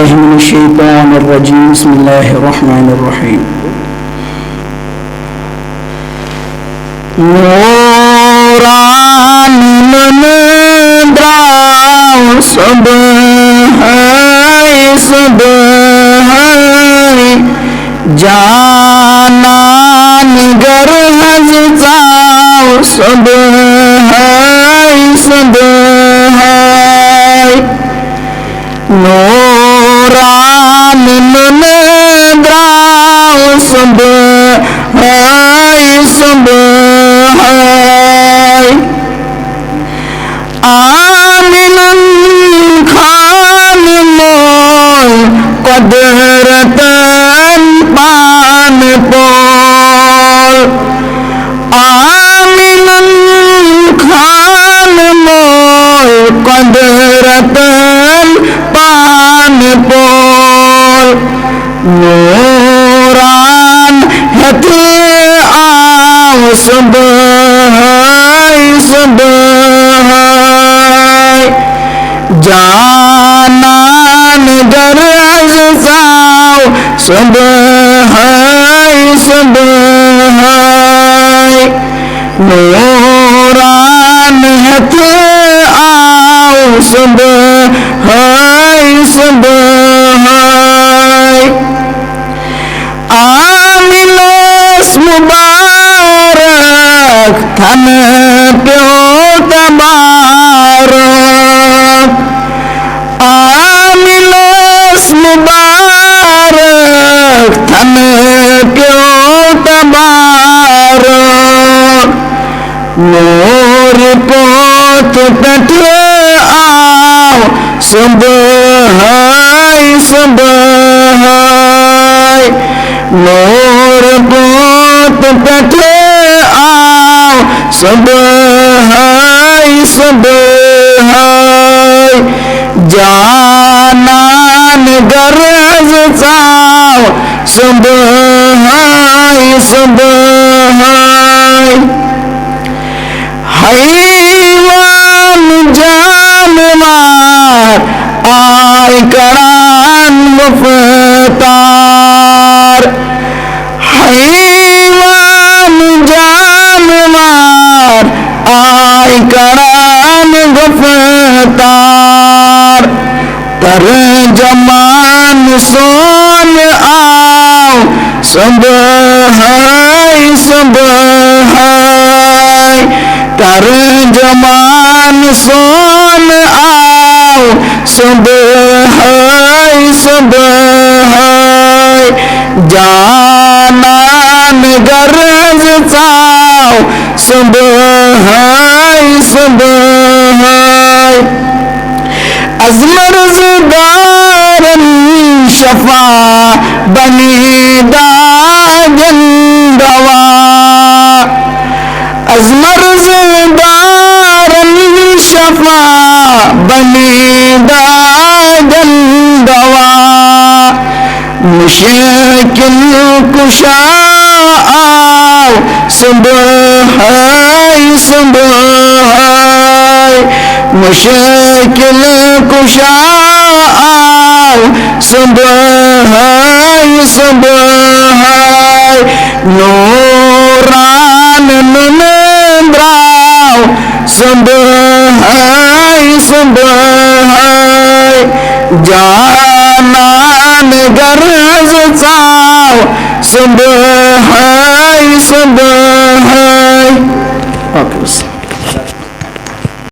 बिल्लाहि मिनश्शैतानिर्रजीम बिस्मिल्लाहिर्रहमानिर्रहीम। नूरान द्राव सब है जानान गर हज जाओ सब है नूरान द्राव सब है आमिनन खान मोल कदरतन पान पोल आमिनन खान मोल कदरतन पान पोल नूरान हथे आओ सब जानान गरज जाओ सब है नूरान हथे आओ सब है आमिलस मुबारक थन प्यो तबारक आमिलस मुबारक थन प्यो तबारक नूर पोत पठे आओ सब है नूर पोत पठे आओ सब है जानान गरज जाओ सब है हैवान जानवर आय करान मुफ्तार हैवान जानवर आय करान मुफ्तार तर जमान सोन आओ सब है तर जमान सोन आओ सब है जानान गरज जाओ सब है अज़मर्ज़दारन शफा बनी दागन दवा अज़मर्ज़दारन शफा बनी दागन दवा मुश्किल कुशा आओ सब है मुश्किल कुशा आओ सब है नूरान द्राव सब है जानान गरज जाओ सब